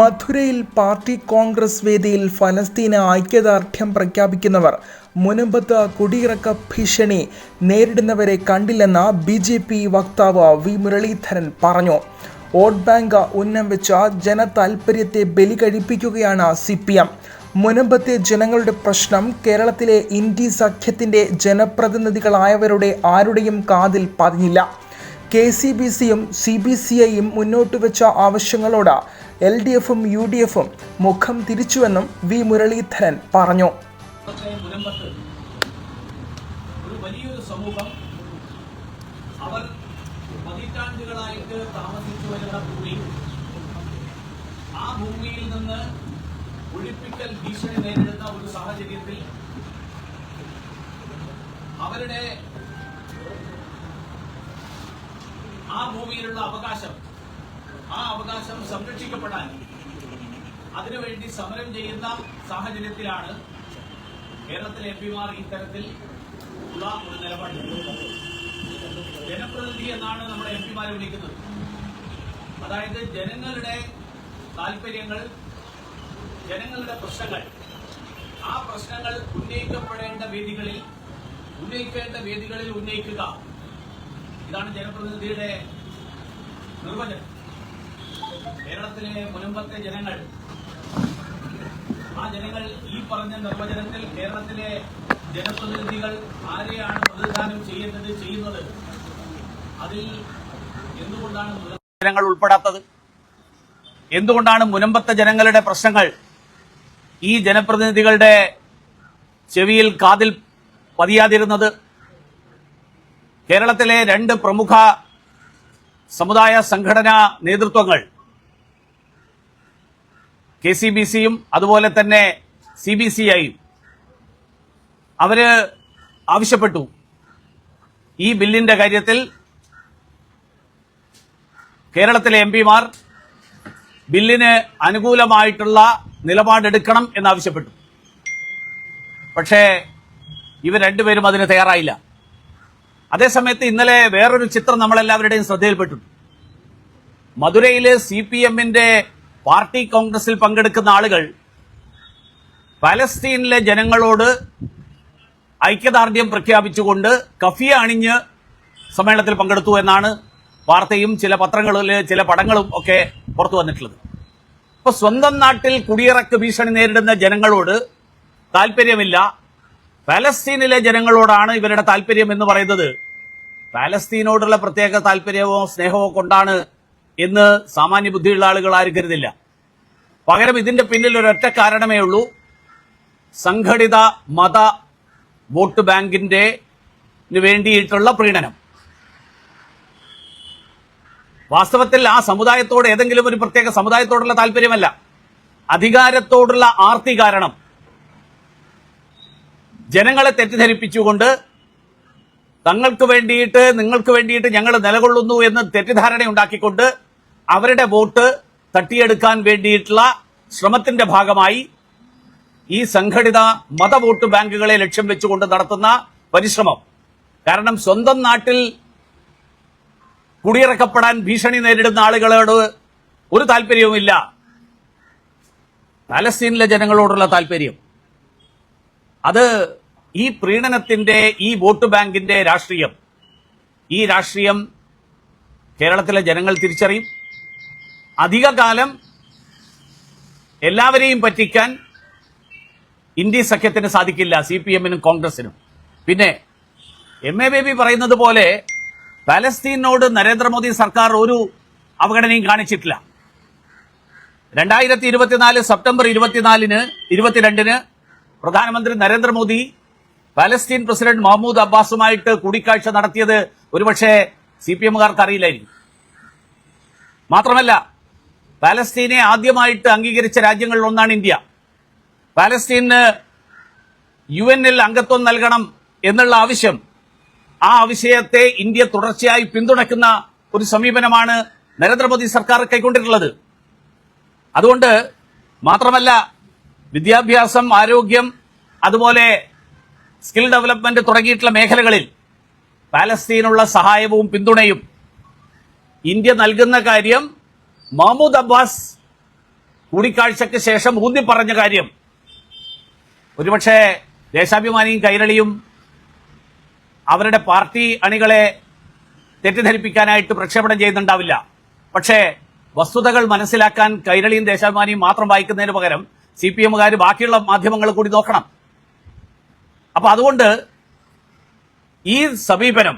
മധുരയിൽ പാർട്ടി കോൺഗ്രസ് വേദിയിൽ ഫലസ്തീന് ഐക്യദാർഢ്യം പ്രഖ്യാപിക്കുന്നവർ മുനമ്പത്ത് കുടിയിറക്ക ഭീഷണി നേരിടുന്നവരെ കണ്ടില്ലെന്ന് BJP വക്താവ് വി മുരളീധരൻ പറഞ്ഞു. വോട്ട് ബാങ്ക് ഉന്നം വെച്ച ജനതാൽപര്യത്തെ ബലി കഴിപ്പിക്കുകയാണ് CPM. മുനമ്പത്തെ ജനങ്ങളുടെ പ്രശ്നം കേരളത്തിലെ ഇന്ത്യ സഖ്യത്തിൻ്റെ ജനപ്രതിനിധികളായവരുടെ ആരുടെയും കാതിൽ പതിഞ്ഞില്ല. KCBCയും CBCIയും മുന്നോട്ട് വെച്ച ആവശ്യങ്ങളോട് LDFും UDFും മുഖം തിരിച്ചുവെന്നും വി മുരളീധരൻ പറഞ്ഞു. ഒരു വലിയൊരു സമൂഹം അവർ പതിറ്റാണ്ടുകളായിട്ട് താമസിച്ചു വരുന്ന ഭൂമി, ആ ഭൂമിയിൽ നിന്ന് ഒഴിപ്പിക്കൽ ഭീഷണി നേരിടുന്ന ഒരു സാഹചര്യത്തിൽ അവരുടെ ആ ഭൂമിയിലുള്ള അവകാശം സംരക്ഷിക്കപ്പെടാൻ അതിനുവേണ്ടി സമരം ചെയ്യുന്ന സാഹചര്യത്തിലാണ് കേരളത്തിലെ MP-മാർ ഇത്തരത്തിൽ ഉള്ള ഒരു നിലപാട്. ജനപ്രതിനിധി എന്നാണ് നമ്മുടെ MP-മാരെ വിളിക്കുന്നത്. അതായത് ജനങ്ങളുടെ താല്പര്യങ്ങൾ, ജനങ്ങളുടെ പ്രശ്നങ്ങൾ, ആ പ്രശ്നങ്ങൾ ഉന്നയിക്കേണ്ട വേദികളിൽ ഉന്നയിക്കുക. ഇതാണ് ജനപ്രതിനിധിയുടെ നിർവചനം. കേരളത്തിലെ മുനമ്പത്തെ ജനങ്ങൾ, ആ ജനങ്ങൾ ഈ പറഞ്ഞ നിർവചനത്തിൽ കേരളത്തിലെ ജനപ്രതിനിധികൾ ആരെയാണ് പ്രതിനിധാനം ചെയ്യുന്നത് അതിൽ എന്തുകൊണ്ടാണ് ജനങ്ങൾ ഉൾപ്പെടാത്തത്? എന്തുകൊണ്ടാണ് മുനമ്പത്തെ ജനങ്ങളുടെ പ്രശ്നങ്ങൾ ഈ ജനപ്രതിനിധികളുടെ ചെവിയിൽ, കാതിൽ പതിയാതിരുന്നത്? കേരളത്തിലെ രണ്ട് പ്രമുഖ സമുദായ സംഘടനാ നേതൃത്വങ്ങൾ KCBCയും അതുപോലെ തന്നെ CBCIയും അവര് ആവശ്യപ്പെട്ടു ഈ ബില്ലിന്റെ കാര്യത്തിൽ കേരളത്തിലെ MP-മാർ ബില്ലിന് അനുകൂലമായിട്ടുള്ള നിലപാടെടുക്കണം എന്നാവശ്യപ്പെട്ടു. പക്ഷേ ഇവർ രണ്ടുപേരും അതിന് തയ്യാറായില്ല. അതേസമയത്ത് ഇന്നലെ വേറൊരു ചിത്രം നമ്മളെല്ലാവരുടെയും ശ്രദ്ധയിൽപ്പെട്ടു. മധുരയിലെ CPMന്റെ പാർട്ടി കോൺഗ്രസിൽ പങ്കെടുക്കുന്ന ആളുകൾ പലസ്തീനിലെ ജനങ്ങളോട് ഐക്യദാർഢ്യം പ്രഖ്യാപിച്ചുകൊണ്ട് കഫിയ അണിഞ്ഞ് സമ്മേളനത്തിൽ പങ്കെടുത്തു എന്നാണ് വാർത്തയും ചില പത്രങ്ങളിൽ ചില പടങ്ങളും ഒക്കെ പുറത്തു വന്നിട്ടുള്ളത്. ഇപ്പൊ സ്വന്തം നാട്ടിൽ കുടിയിറക്ക് ഭീഷണി നേരിടുന്ന ജനങ്ങളോട് താല്പര്യമില്ല, പാലസ്തീനിലെ ജനങ്ങളോടാണ് ഇവരുടെ താല്പര്യം എന്ന് പറയുന്നത് പാലസ്തീനോടുള്ള പ്രത്യേക താല്പര്യമോ സ്നേഹമോ കൊണ്ടാണ് എന്ന് സാമാന്യ ബുദ്ധിയുള്ള ആളുകൾ ആരും കരുതില്ല. പകരം ഇതിന്റെ പിന്നിൽ ഒരൊറ്റ കാരണമേ ഉള്ളൂ: സംഘടിത മത വോട്ട് ബാങ്കിന്റെ വേണ്ടിയിട്ടുള്ള പ്രീണനം. വാസ്തവത്തിൽ ആ സമുദായത്തോട്, ഏതെങ്കിലും ഒരു പ്രത്യേക സമുദായത്തോടുള്ള താല്പര്യമല്ല, അധികാരത്തോടുള്ള ആർത്തി കാരണം ജനങ്ങളെ തെറ്റിദ്ധരിപ്പിച്ചുകൊണ്ട് നിങ്ങൾക്ക് വേണ്ടിയിട്ട് ഞങ്ങൾ നിലകൊള്ളുന്നു എന്ന് തെറ്റിദ്ധാരണയുണ്ടാക്കിക്കൊണ്ട് അവരുടെ വോട്ട് തട്ടിയെടുക്കാൻ വേണ്ടിയിട്ടുള്ള ശ്രമത്തിന്റെ ഭാഗമായി ഈ സംഘടിത മത വോട്ട് ബാങ്കുകളെ ലക്ഷ്യം വെച്ചുകൊണ്ട് നടത്തുന്ന പരിശ്രമം. കാരണം സ്വന്തം നാട്ടിൽ കുടിയിറക്കപ്പെടാൻ ഭീഷണി നേരിടുന്ന ആളുകളോട് ഒരു താല്പര്യവുമില്ല, പാലസ്തീനിലെ ജനങ്ങളോടുള്ള താല്പര്യം. അത് ഈ പ്രീണനത്തിന്റെ, ഈ വോട്ട് ബാങ്കിന്റെ രാഷ്ട്രീയം, ഈ രാഷ്ട്രീയം കേരളത്തിലെ ജനങ്ങൾ തിരിച്ചറിയും. അധികകാലം എല്ലാവരെയും പറ്റിക്കാൻ ഇന്ത്യ സഖ്യത്തിന് സാധിക്കില്ല, CPMനും കോൺഗ്രസിനും. പിന്നെ MA ബേബി പറയുന്നത് പോലെ പാലസ്തീനോട് നരേന്ദ്രമോദി സർക്കാർ ഒരു അവഗണനയും കാണിച്ചിട്ടില്ല. 2024 സെപ്റ്റംബർ 22-ന് പ്രധാനമന്ത്രി നരേന്ദ്രമോദി പാലസ്തീൻ പ്രസിഡന്റ് മഹ്മൂദ് അബ്ബാസുമായിട്ട് കൂടിക്കാഴ്ച നടത്തിയത് ഒരുപക്ഷെ CPMകാർക്ക് അറിയില്ലായിരിക്കും. മാത്രമല്ല, പാലസ്തീനെ ആദ്യമായിട്ട് അംഗീകരിച്ച രാജ്യങ്ങളിൽ ഒന്നാണ് ഇന്ത്യ. പാലസ്തീന് UN-ൽ അംഗത്വം നൽകണം എന്നുള്ള ആവശ്യം, ആ ആവശ്യത്തെ ഇന്ത്യ തുടർച്ചയായി പിന്തുണയ്ക്കുന്ന ഒരു സമീപനമാണ് നരേന്ദ്രമോദി സർക്കാർ കൈക്കൊണ്ടിട്ടുള്ളത്. അതുകൊണ്ട് മാത്രമല്ല, വിദ്യാഭ്യാസം, ആരോഗ്യം, അതുപോലെ സ്കിൽ ഡെവലപ്മെന്റ് തുടങ്ങിയിട്ടുള്ള മേഖലകളിൽ പാലസ്തീനുള്ള സഹായവും പിന്തുണയും ഇന്ത്യ നൽകുന്ന കാര്യം മഹ്മൂദ് അബ്ബാസ് കൂടിക്കാഴ്ചയ്ക്ക് ശേഷം ഊന്നി പറഞ്ഞ കാര്യം ഒരുപക്ഷെ ദേശാഭിമാനിയും കൈരളിയും അവരുടെ പാർട്ടി അണികളെ തെറ്റിദ്ധരിപ്പിക്കാനായിട്ട് പ്രക്ഷേപണം ചെയ്യുന്നുണ്ടാവില്ല. പക്ഷേ വസ്തുതകൾ മനസ്സിലാക്കാൻ കൈരളിയും ദേശാഭിമാനിയും മാത്രം വായിക്കുന്നതിന് പകരം CPM-കാർ ബാക്കിയുള്ള മാധ്യമങ്ങൾ കൂടി നോക്കണം. അപ്പൊ അതുകൊണ്ട് ഈ സമീപനം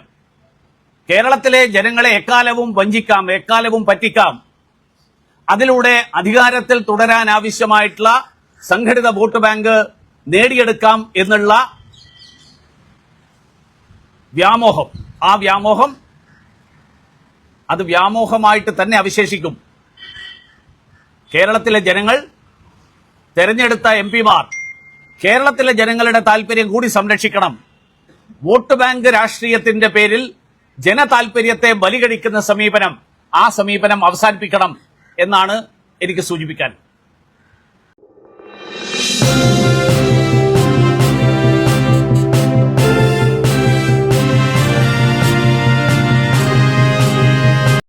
കേരളത്തിലെ ജനങ്ങളെ എക്കാലവും വഞ്ചിക്കാം, എക്കാലവും പറ്റിക്കാം, അതിലൂടെ അധികാരത്തിൽ തുടരാൻ ആവശ്യമായിട്ടുള്ള സംഘടിത വോട്ട് ബാങ്ക് നേടിയെടുക്കാം എന്നുള്ള വ്യാമോഹം, ആ വ്യാമോഹം അത് വ്യാമോഹമായിട്ട് തന്നെ അവശേഷിക്കും. കേരളത്തിലെ ജനങ്ങൾ തെരഞ്ഞെടുത്ത MP-മാർ കേരളത്തിലെ ജനങ്ങളുടെ താല്പര്യം കൂടി സംരക്ഷിക്കണം. വോട്ട് ബാങ്ക് രാഷ്ട്രീയത്തിന്റെ പേരിൽ ജനതാല്പര്യത്തെ ബലികഴിക്കുന്ന സമീപനം, ആ സമീപനം അവസാനിപ്പിക്കണം എന്നാണ് എനിക്ക് സൂചിപ്പിക്കാൻ.